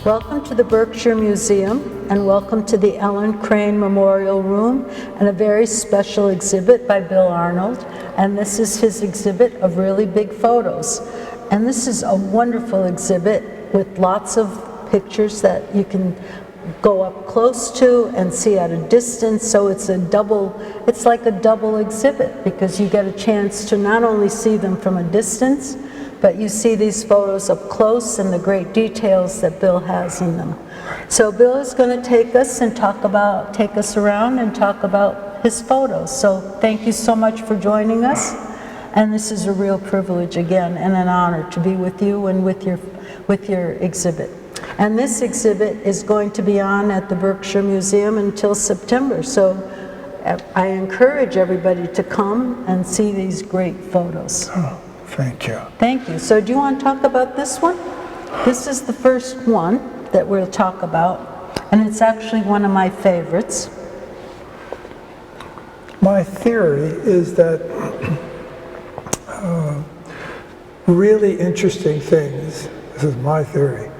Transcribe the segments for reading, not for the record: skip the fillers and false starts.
Welcome to the Berkshire Museum, and welcome to the Ellen Crane Memorial Room and a very special exhibit by Bill Arnold. And this is his exhibit of really big photos. And this is a wonderful exhibit with lots of pictures that you can go up close to and see at a distance. So it's like a double exhibit, because you get a chance to not only see them from a distance, but you see these photos up close and the great details that Bill has in them. So Bill is going to take us around and talk about his photos. So thank you so much for joining us. And this is a real privilege again and an honor to be with you and with your exhibit. And this exhibit is going to be on at the Berkshire Museum until September. So I encourage everybody to come and see these great photos. Oh, thank you. Thank you. So do you want to talk about this one? This is the first one that we'll talk about, and it's actually one of my favorites. My theory is that really interesting things, this is my theory,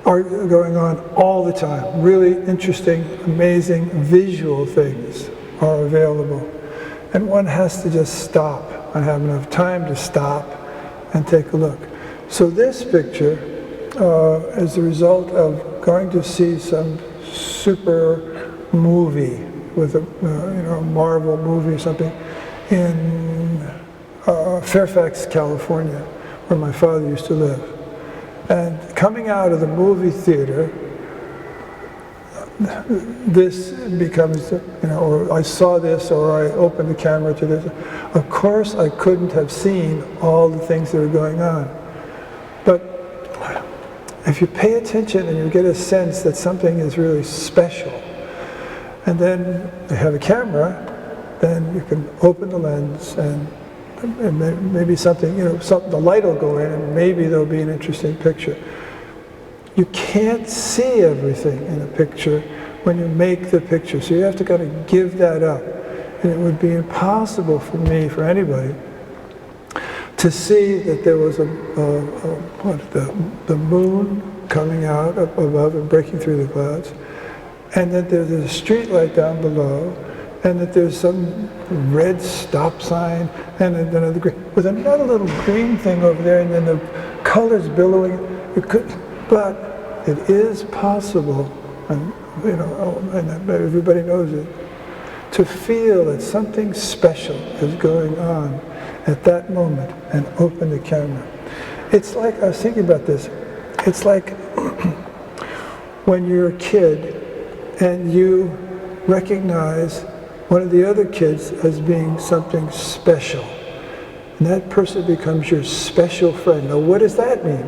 are going on all the time. Really interesting, amazing visual things are available. And one has to just stop and have enough time to stop and take a look. So this picture is the result of going to see some super movie with a Marvel movie or something in Fairfax, California, where my father used to live. And coming out of the movie theater, this becomes, or I saw this, or I opened the camera to this. Of course, I couldn't have seen all the things that are going on. But if you pay attention and you get a sense that something is really special, and then you have a camera, then you can open the lens and maybe something, the light will go in and maybe there'll be an interesting picture. You can't see everything in a picture when you make the picture, so you have to kind of give that up. And it would be impossible for me, for anybody, to see that there was the moon coming out up above and breaking through the clouds, and that there's a street light down below, and that there's some red stop sign, and then another green, with another little green thing over there, and then the colors billowing. But it is possible, and and everybody knows it, to feel that something special is going on at that moment and open the camera. It's like, I was thinking about this, it's like when you're a kid and you recognize one of the other kids as being something special. And that person becomes your special friend. Now, what does that mean?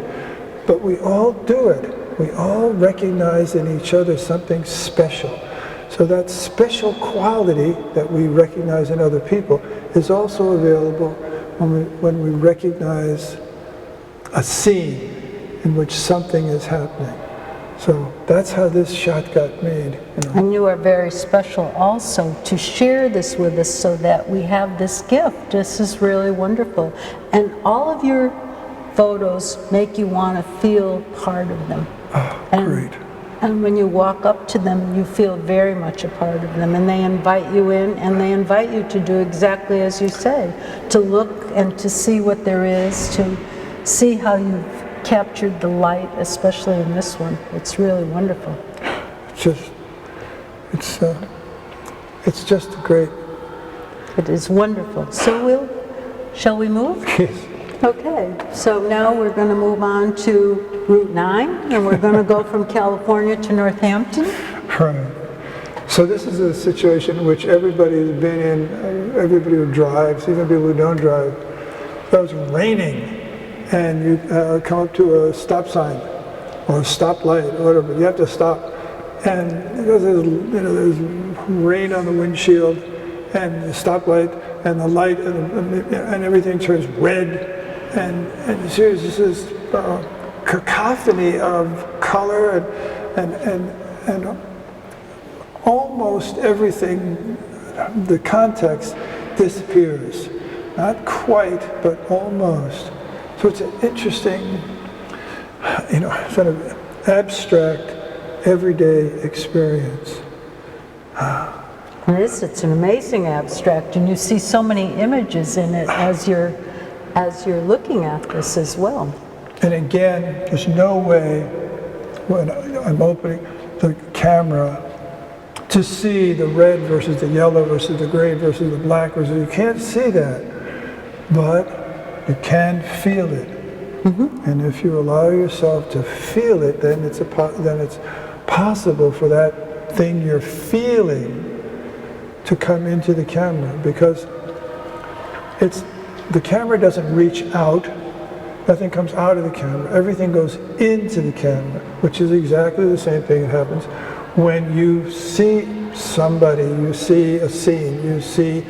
But we all do it. We all recognize in each other something special. So that special quality that we recognize in other people is also available when we recognize a scene in which something is happening. So that's how this shot got made. And you are very special also to share this with us so that we have this gift. This is really wonderful. And all of your photos make you want to feel part of them. Oh, great. And when you walk up to them, you feel very much a part of them. And they invite you in, and they invite you to do exactly as you say, to look and to see what there is, to see how you've captured the light, especially in this one. It's really wonderful. It's just great. It is wonderful. So shall we move? Yes. Okay, so now we're going to move on to Route 9, and we're going to go from California to Northampton. Right. So this is a situation in which everybody has been in, everybody who drives, even people who don't drive. It was raining, and you come up to a stop sign, or a stop light, or whatever, you have to stop. And because there's rain on the windshield, and the stoplight, and the light, and everything turns red. And there's this cacophony of color and almost everything, the context disappears. Not quite, but almost. So it's an interesting, sort of abstract, everyday experience. It's an amazing abstract, and you see so many images in it as you're looking at this as well. And again, there's no way when I'm opening the camera to see the red versus the yellow versus the gray versus the black versus, you can't see that, but you can feel it. And if you allow yourself to feel it, then it's possible for that thing you're feeling to come into the camera, because the camera doesn't reach out. Nothing comes out of the camera. Everything goes into the camera, which is exactly the same thing that happens when you see somebody, you see a scene, you see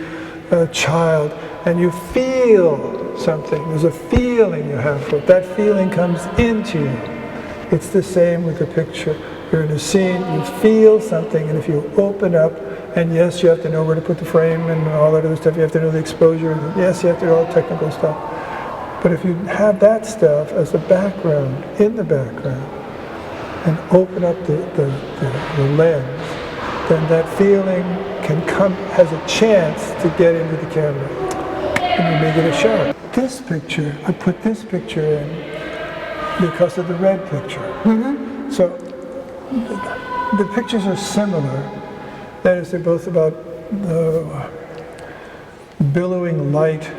a child, and you feel something. There's a feeling you have for it. That feeling comes into you. It's the same with the picture. You're in a scene, you feel something, and if you open up, and yes, you have to know where to put the frame and all that other stuff, you have to know the exposure, and yes, you have to know all the technical stuff. But if you have that stuff as a background, in the background, and open up the lens, then that feeling can come, has a chance to get into the camera, and you may get a shot. This picture, I put this picture in because of the red picture. So the pictures are similar. That is, they're both about the billowing light.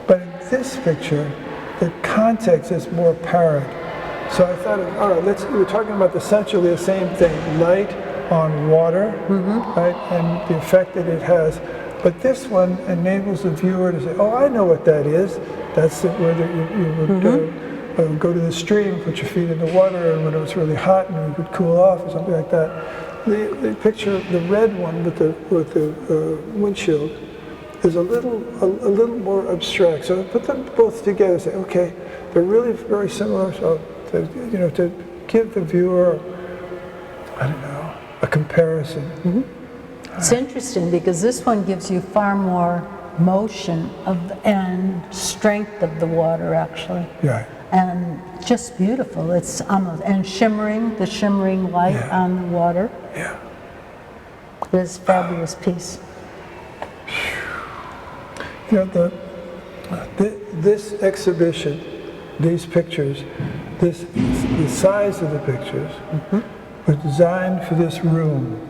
But in this picture, the context is more apparent. So I thought, all right, we were talking about essentially the same thing, light on water, right, and the effect that it has. But this one enables the viewer to say, oh, I know what that is. That's where you would go to the stream, put your feet in the water, and when it was really hot, and you could cool off or something like that. The picture, the red one with the windshield, is a little more abstract. So I put them both together and say, okay, they're really very similar. So to give the viewer, I don't know, a comparison. It's interesting because this one gives you far more motion and strength of the water, actually. Yeah. And just beautiful. It's almost, and shimmering, the shimmering light on the water. Yeah. It's a fabulous piece. You know, this exhibition, these pictures, the size of the pictures was designed for this room.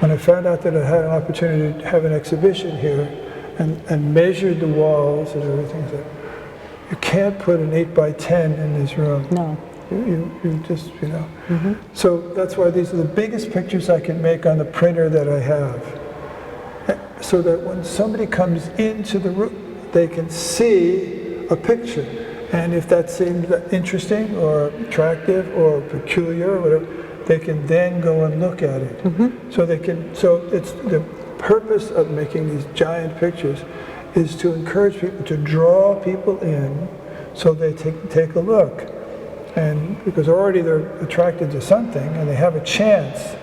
When I found out that I had an opportunity to have an exhibition here and measured the walls and everything, I said, you can't put an 8x10 in this room. No. You just, you know. So that's why these are the biggest pictures I can make on the printer that I have. So that when somebody comes into the room, they can see a picture. And if that seems interesting or attractive or peculiar or whatever, they can then go and look at it. So it's the purpose of making these giant pictures is to encourage people, to draw people in so they take a look. And because already they're attracted to something and they have a chance.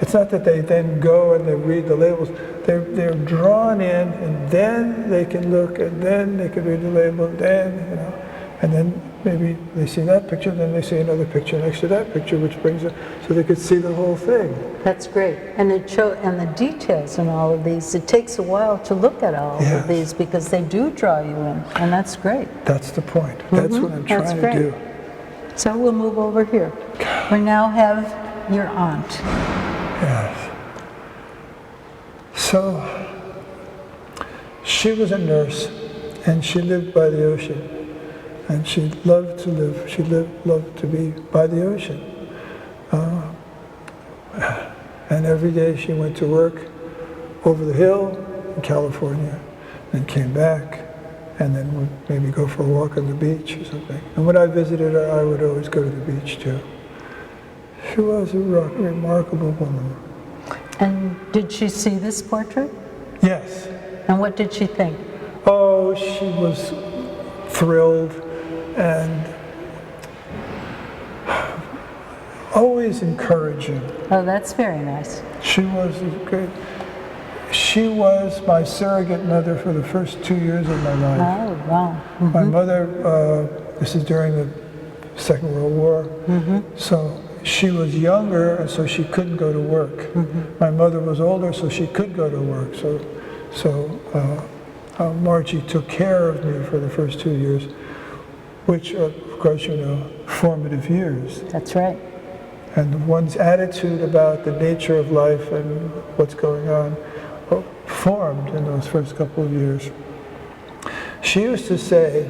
It's not that they then go and they read the labels. They're drawn in, and then they can look, and then they can read the label, and then maybe they see that picture, then they see another picture next to that picture, which brings it so they could see the whole thing. That's great, and and the details in all of these. It takes a while to look at all of these because they do draw you in, and that's great. That's the point. That's what I'm trying to do. So we'll move over here. We now have your aunt. Yes. So, she was a nurse, and she lived by the ocean, and she loved to live. She loved to be by the ocean, and every day she went to work over the hill in California, and came back, and then would maybe go for a walk on the beach or something. And when I visited her, I would always go to the beach too. She was a remarkable woman. And did she see this portrait? Yes. And what did she think? Oh, she was thrilled and always encouraging. Oh, that's very nice. She was great. She was my surrogate mother for the first 2 years of my life. Oh, wow. My mother, this is during the Second World War. So she was younger, and so she couldn't go to work. My mother was older, so she could go to work. So Margie took care of me for the first 2 years, which, of course, you know, formative years. That's right. And one's attitude about the nature of life and what's going on formed in those first couple of years. She used to say,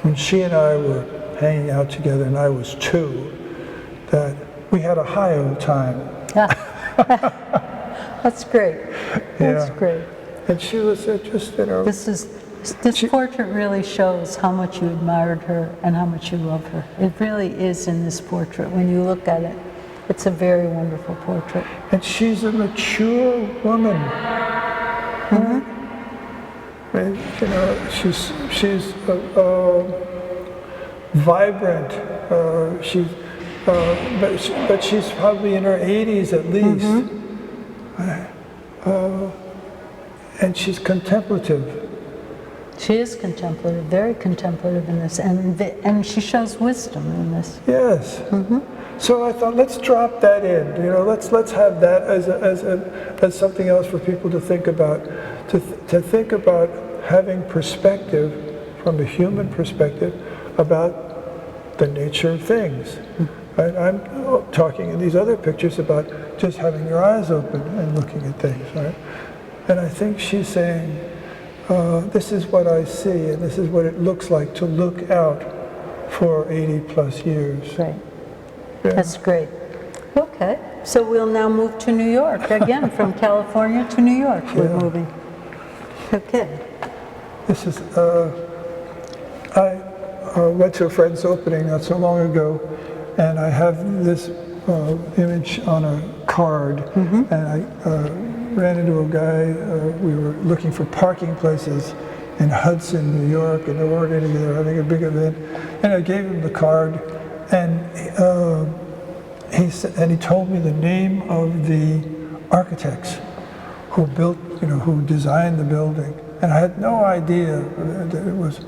when she and I were hanging out together, and I was 2, that we had a high old time. That's great. That's great. And she was just, you know... This portrait really shows how much you admired her and how much you love her. It really is in this portrait. When you look at it, it's a very wonderful portrait. And she's a mature woman. And, you know, she's vibrant. But she's probably in her 80s at least. And she's contemplative. She is contemplative, very contemplative in this, and she shows wisdom in this. Yes. So I thought, let's drop that in. You know, let's have that as something else for people to think about. To think about having perspective, from a human perspective, about the nature of things. Right? I'm talking in these other pictures about just having your eyes open and looking at things. Right? And I think she's saying, this is what I see, and this is what it looks like to look out for 80 plus years. Right. Yeah. That's great. Okay, so we'll now move to New York. Again, from California to New York, we're moving. Okay. This is, I went to a friend's opening not so long ago, and I have this image on a card, and I ran into a guy. We were looking for parking places in Hudson, New York, and they weren't any. They were having a big event, and I gave him the card, and he told me the name of the architects who built, you know, who designed the building, and I had no idea that it was.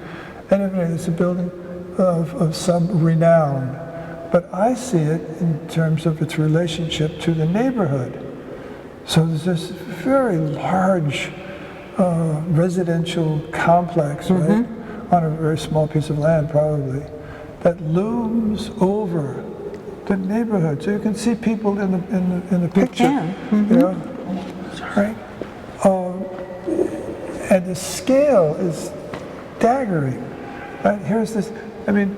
And it's a building of some renown, but I see it in terms of its relationship to the neighborhood. So there's this very large residential complex, right, on a very small piece of land probably, that looms over the neighborhood. So you can see people in the picture, you know, right? And the scale is staggering. Right? Here's this. I mean,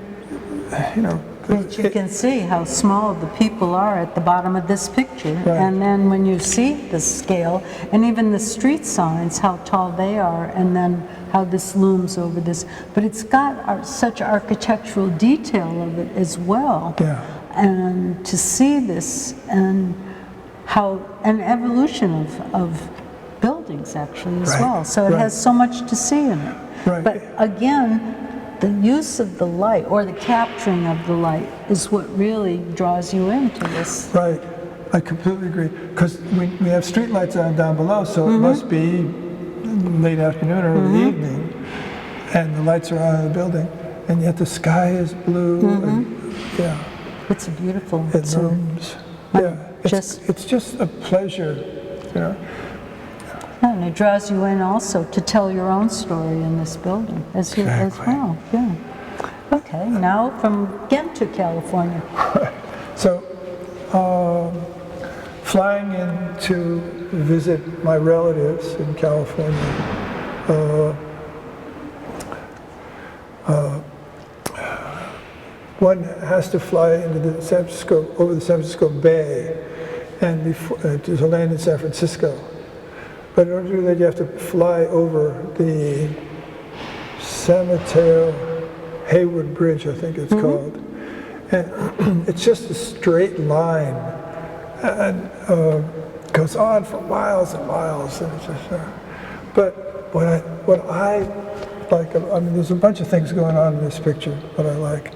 you know. But you can see how small the people are at the bottom of this picture. Right. And then when you see the scale, and even the street signs, how tall they are, and then how this looms over this. But it's got such architectural detail of it as well. Yeah. And to see this, and how an evolution of buildings actually as well. So it has so much to see in it. Right. But again, the use of the light, or the capturing of the light, is what really draws you into this. Right, I completely agree. Because we have street lights on down below, so it must be late afternoon or early evening, and the lights are on in the building, and yet the sky is blue. And, yeah, it's beautiful. It looms. Yeah, it's just a pleasure, you know. And it draws you in also to tell your own story in this building as well. Yeah. Okay, now from again to California. So, flying in to visit my relatives in California, one has to fly into the over the San Francisco Bay, and to land in San Francisco. But in order to do that, you have to fly over the San Mateo Hayward Bridge, I think it's called. And it's just a straight line, and goes on for miles and miles. And it's just, but what I like, I mean, there's a bunch of things going on in this picture that I like.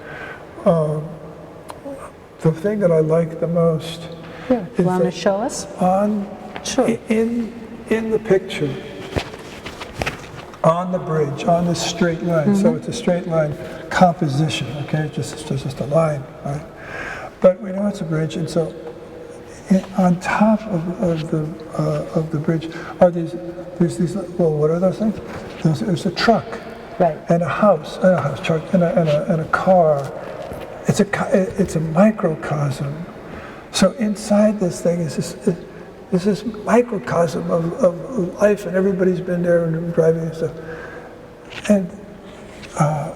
The thing that I like the most is want to show us? In the picture, on the bridge, on this straight line, so it's a straight line composition, okay? It's just a line, right? But we know it's a bridge, and so on top of the bridge are there's these, well, what are those things? There's a truck, Right. and a house, truck, and a car. It's a microcosm. So inside this thing is this microcosm of life, and everybody's been there and driving and stuff.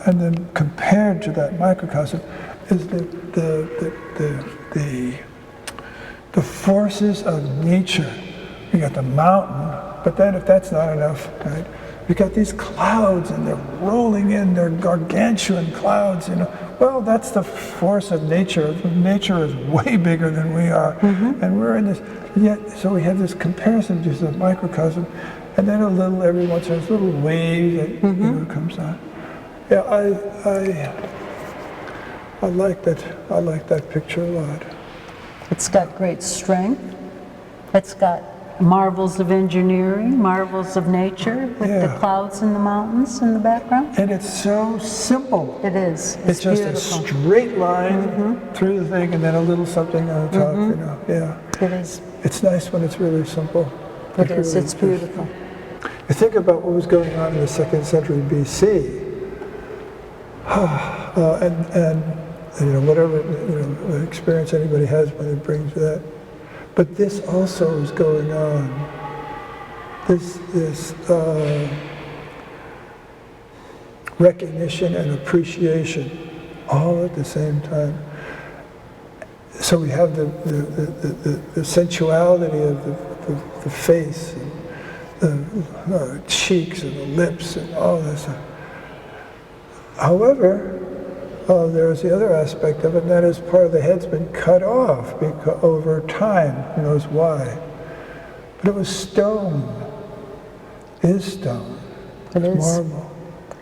And then compared to that microcosm is the forces of nature. You got the mountain, but then if that's not enough, right? We got these clouds, and they're rolling in. They're gargantuan clouds, you know. Well, that's the force of nature. Nature is way bigger than we are, and we're in this. Yet, so we have this comparison to the microcosm, and then every once in a while, a little wave that you know, comes on. Yeah, I like that. I like that picture a lot. It's got great strength. It's got marvels of engineering, marvels of nature, with the clouds and the mountains in the background. And it's so simple. It is. It's just beautiful. a straight line through the thing, and then a little something on the top. You know, yeah. It is. It's nice when it's really simple. It is. It's beautiful. You think about what was going on in the 2nd century BC, and you know, whatever experience anybody has when it brings that. But this also is going on. This recognition and appreciation, all at the same time. So we have the sensuality of the face, and the cheeks, and the lips, and all this. However, there's the other aspect of it, and that is part of the head's been cut off over time. Who knows why? But it was stone. It is stone. It is. Marble.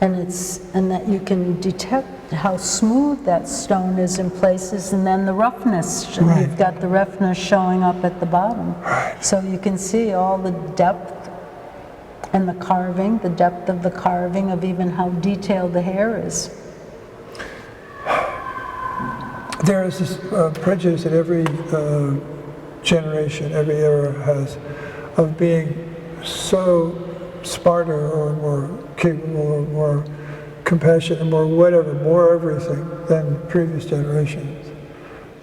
And that you can detect how smooth that stone is in places, and then the roughness. Right. You've got the roughness showing up at the bottom. Right. So you can see all the depth and the carving, the depth of the carving of even how detailed the hair is. There is this prejudice that every generation, every era has of being so smarter or more capable or more compassionate, more whatever, more everything than previous generations.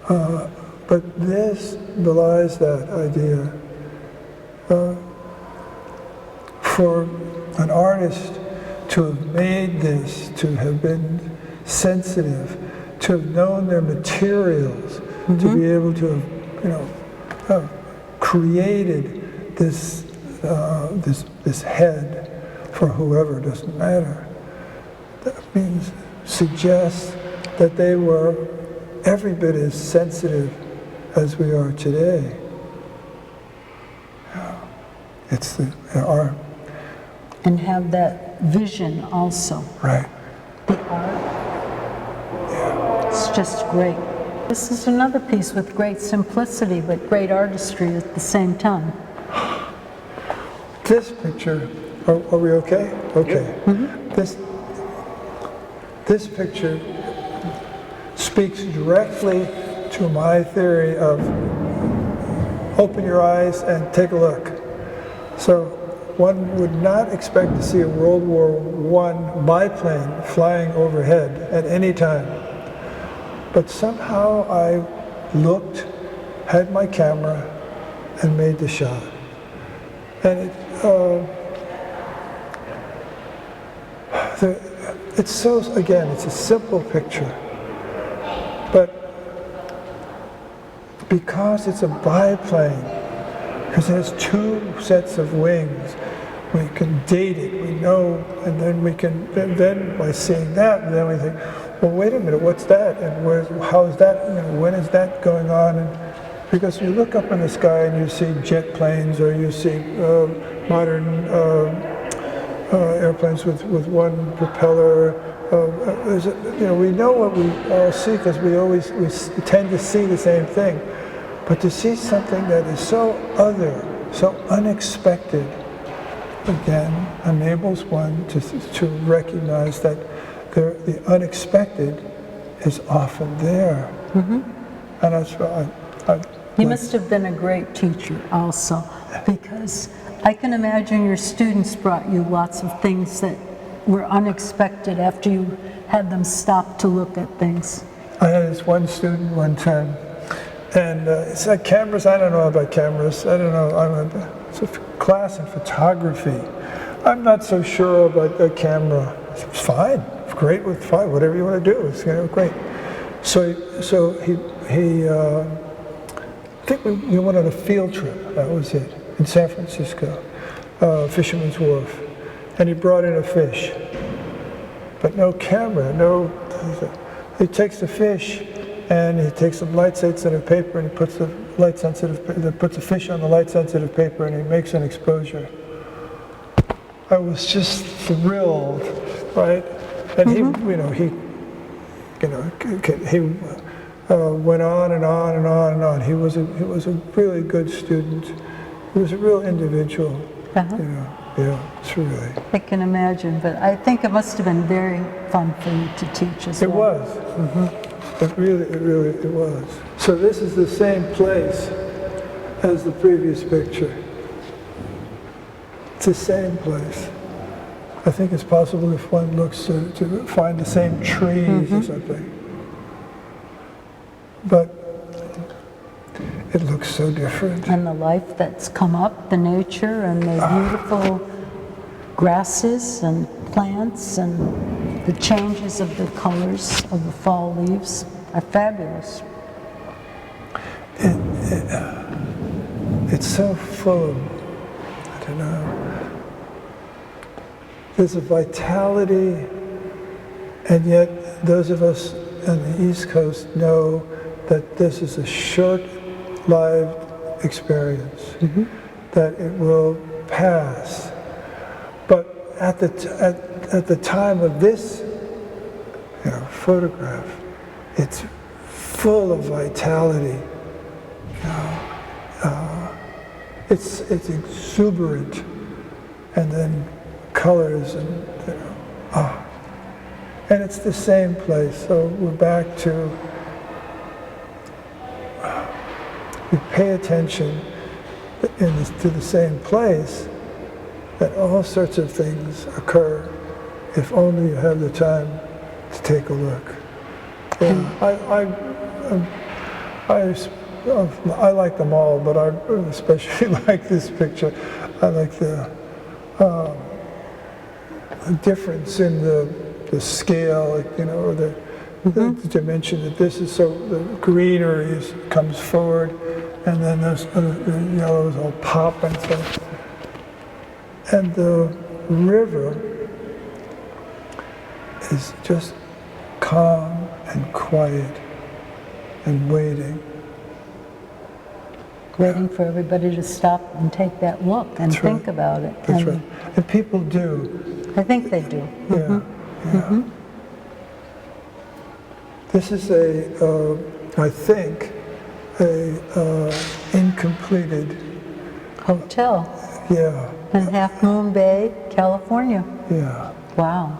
But this belies that idea. For an artist to have made this, to have been sensitive, to have known their materials, to be able to have, created this head for whoever, doesn't matter. That means, suggests that they were every bit as sensitive as we are today. It's our... And have that vision also. Right. The art. It's just great. This is another piece with great simplicity, but great artistry at the same time. This picture, are we okay? Okay. This picture speaks directly to my theory of open your eyes and take a look. So one would not expect to see a World War I biplane flying overhead at any time. But somehow I looked, had my camera, and made the shot. And it's so, again, it's a simple picture. But because it's a biplane, because it has two sets of wings, we can date it, we know, and then we can, then by seeing that, then we think, well, wait a minute, what's that? And how is that, when is that going on? And because you look up in the sky and you see jet planes, or you see modern airplanes with one propeller. We know what we all see because we tend to see the same thing. But to see something that is so other, so unexpected, again, enables one to recognize that the unexpected is often there. And that's why You must have been a great teacher also, because I can imagine your students brought you lots of things that were unexpected after you had them stop to look at things. I had this one student one time, and he said, cameras, I don't know about cameras. I don't know, it's a class in photography. I'm not so sure about a camera. It's fine, it's great, with fine, whatever you want to do, it's great. So he I think we went on a field trip, that was it, in San Francisco, Fisherman's Wharf. And he brought in a fish, but no camera, he takes the fish and he takes some light-sensitive paper and he puts puts the fish on the light-sensitive paper and he makes an exposure. I was just thrilled, right? And he went on and on and on and on. He was a really good student. He was a real individual. Yeah, it's really. I can imagine, but I think it must have been very fun for you to teach as well. It was. It really was. So this is the same place as the previous picture. It's the same place. I think it's possible if one looks to find the same trees or something. But it looks so different. And the life that's come up, the nature and the beautiful grasses and plants and the changes of the colors of the fall leaves are fabulous. It's so full of, I don't know, there's a vitality, and yet those of us on the East Coast know that this is a short-lived experience, that it will pass. But at the time of this photograph, it's full of vitality. It's exuberant, and then colors and and it's the same place. So we're back to we pay attention to the same place, that all sorts of things occur if only you have the time to take a look. I like them all, but I especially like this picture. I like the difference in the scale, or the dimension, that this is so the greenery comes forward, and then those the yellows all pop and stuff. And the river is just calm and quiet and waiting. Waiting for everybody to stop and take that look and That's think right. about it. That's And right. And people do. I think they do. Yeah. Yeah. This is I think, a incompleted. Hotel Yeah. in Half Moon Bay, California. Yeah. Wow.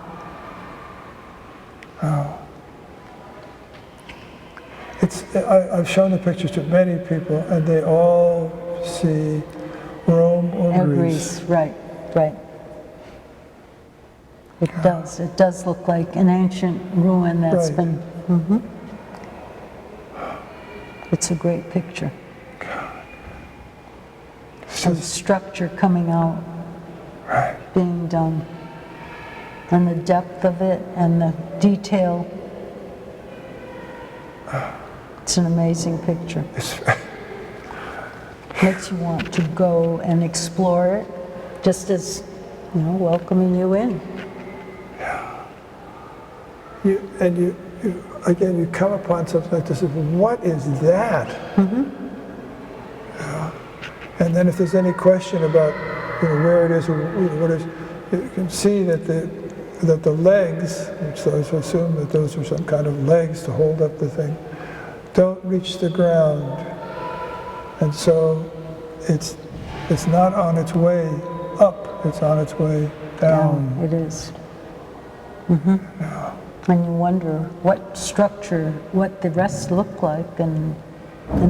I've shown the pictures to many people, and they all see Rome or Greece. Right. It does. It does look like an ancient ruin that's Right. been. It's a great picture. It's And the just, structure coming out, right. being done, and the depth of it and the detail. It's an amazing picture. Makes you want to go and explore it, just as, welcoming you in. Again, you come upon something like this, what is that? And then if there's any question about where it is or what it is, you can see that the legs, which I assume that those are some kind of legs to hold up the thing, don't reach the ground. And so it's not on its way up, it's on its way down. It is. And you wonder what structure, what the rest look like, and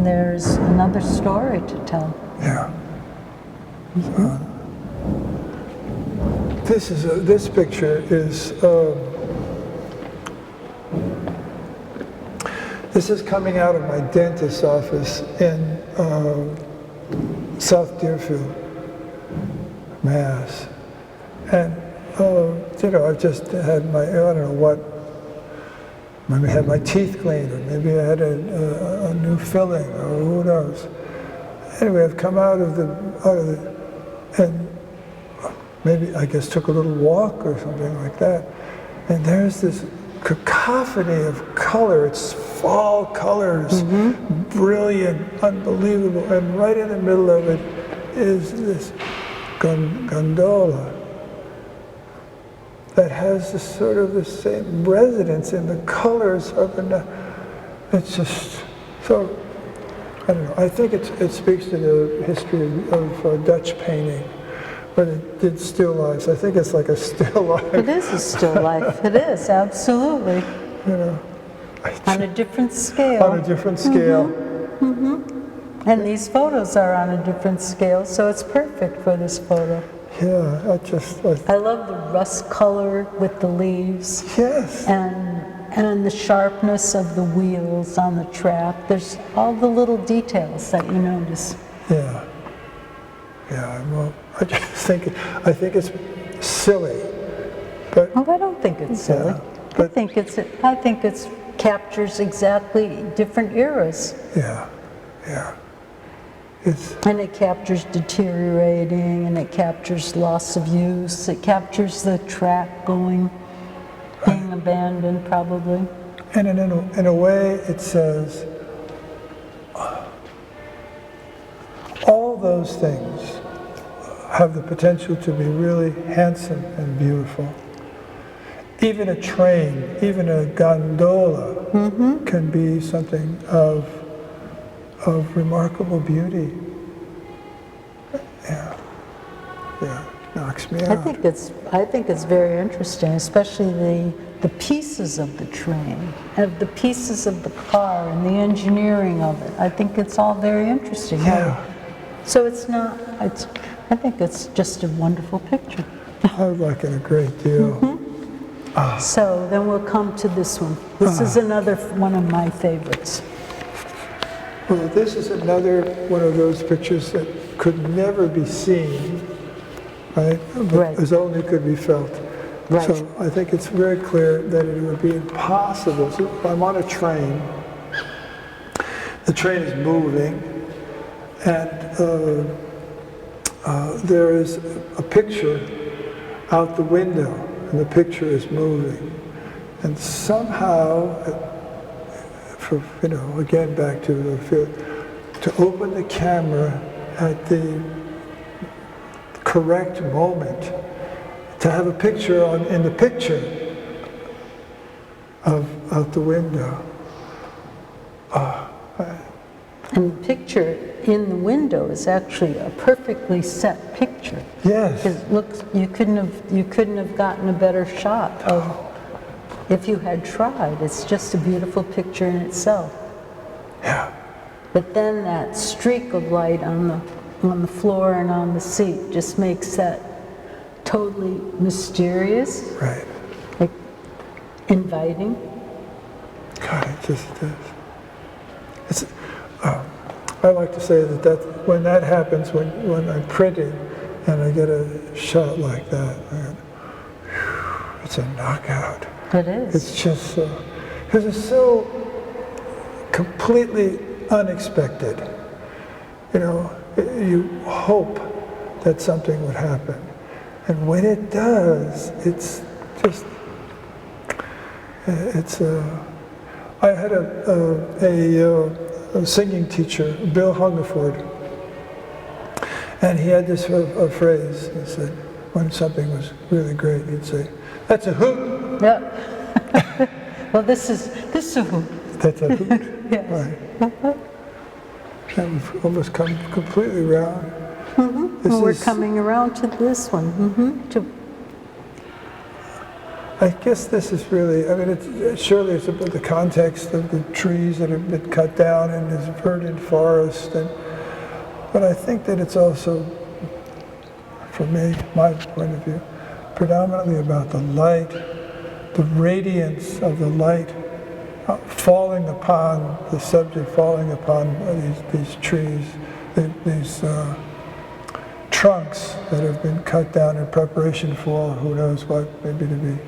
there's another story to tell. Yeah. This picture is this is coming out of my dentist's office in South Deerfield, Mass. And you know, I've just had my, I don't know what, maybe I had my teeth cleaned, or maybe I had a new filling, or who knows. Anyway, I've come out of the, and maybe I guess took a little walk or something like that. And there's this cacophony of color. It's fall colors, brilliant, unbelievable. And right in the middle of it is this gondola that has this sort of the same resonance in the colors of the, it's just so, I don't know, I think it speaks to the history of Dutch painting, when it did still lifes. I think it's like a still life. It is a still life. It is, absolutely. You know, on a different scale. On a different scale. And these photos are on a different scale, so it's perfect for this photo. Yeah, I love the rust color with the leaves. Yes. And the sharpness of the wheels on the track. There's all the little details that you notice. Yeah. Yeah, well, I think it's silly, but. Oh, I don't think it's silly. Yeah, I think it's captures exactly different eras. Yeah, yeah. And it captures deteriorating, and it captures loss of use. It captures the track being abandoned, probably. And in a way, it says all those things have the potential to be really handsome and beautiful. Even a train, even a gondola can be something of remarkable beauty. Yeah, knocks me out. I think it's very interesting, especially the pieces of the train, and the pieces of the car, and the engineering of it. I think it's all very interesting. Yeah. So I think it's just a wonderful picture. I like it a great deal. So then we'll come to this one. This is another one of my favorites. Well, this is another one of those pictures that could never be seen, right? But as only could be felt. Right. So I think it's very clear that it would be impossible. So I'm on a train. The train is moving, and there is a picture out the window, and the picture is moving. And somehow, again back to the field, to open the camera at the correct moment, to have a picture in the picture out the window. And the picture in the window is actually a perfectly set picture. Yes. It looks, you couldn't have gotten a better shot of. If you had tried. It's just a beautiful picture in itself. Yeah. But then that streak of light on the floor and on the seat just makes that totally mysterious. Right. Like inviting. God, it just is. It's. I like to say that when that happens, when I'm printing and I get a shot like that, it's a knockout. It is. It's just because it's so completely unexpected. You know, you hope that something would happen, and when it does, it's just, it's. I had a singing teacher, Bill Hungerford, and he had this phrase. He said, when something was really great, he'd say, "That's a hoot." Yep. Well, this is a hoot. That's a hoot. Yes. Right. And we've almost come completely around. Well, we're coming around to this one. I guess this is really, I mean, surely it's about the context of the trees that have been cut down in this verdant forest, but I think that it's also, for me, my point of view, predominantly about the light, the radiance of the light falling upon the subject, falling upon these trees, these trunks that have been cut down in preparation for who knows what, maybe to be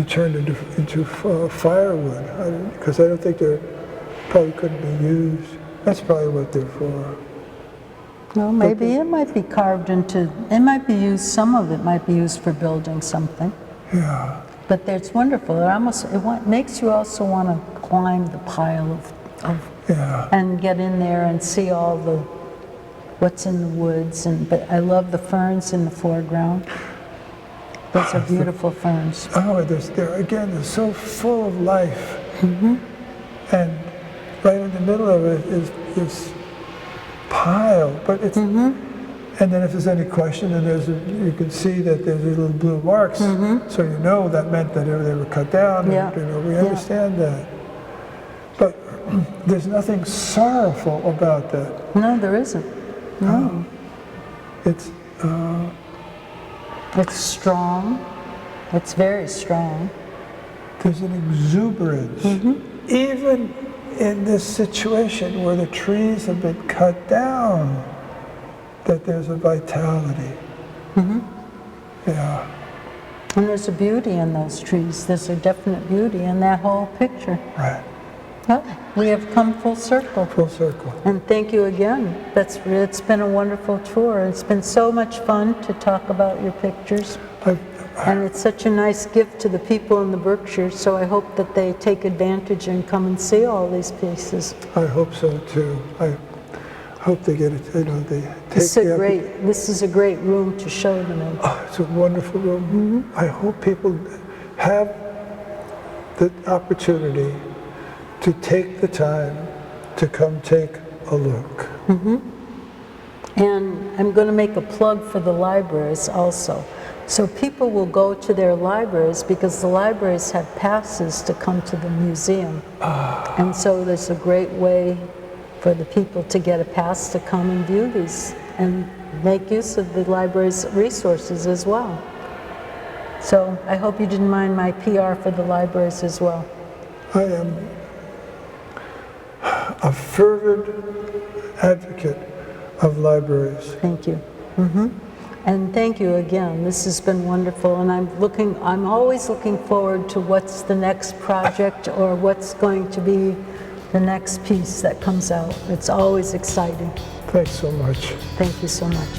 turned into firewood, because I don't think they're probably couldn't be used. That's probably what they're for. Well, maybe it might be carved into, it might be used, some of it might be used for building something. Yeah. But it's wonderful. It makes you also want to climb the pile and get in there and see all what's in the woods. But I love the ferns in the foreground. Those are beautiful ferns. Oh, they're so full of life. Mm-hmm. And right in the middle of it is this pile, but it's, and then if there's any question, then you can see that there's these little blue marks, so you know that meant that they were cut down, and we understand that. But there's nothing sorrowful about that. No, there isn't. No. It's strong. It's very strong. There's an exuberance, even in this situation where the trees have been cut down, that there's a vitality. Yeah. And there's a beauty in those trees. There's a definite beauty in that whole picture. Right. Well, we have come full circle. Full circle. And thank you again. It's been a wonderful tour. It's been so much fun to talk about your pictures. And it's such a nice gift to the people in the Berkshire, so I hope that they take advantage and come and see all these pieces. I hope so too. I hope they get it, they take This is a great room to show them in. Oh, it's a wonderful room. I hope people have the opportunity to take the time to come take a look. And I'm going to make a plug for the libraries also. So people will go to their libraries because the libraries have passes to come to the museum. And so there's a great way for the people to get a pass to come and view these and make use of the library's resources as well. So I hope you didn't mind my PR for the libraries as well. I am a fervent advocate of libraries. Thank you. And thank you again. This has been wonderful, and I'm always looking forward to what's the next project or what's going to be the next piece that comes out. It's always exciting. Thanks so much. Thank you so much.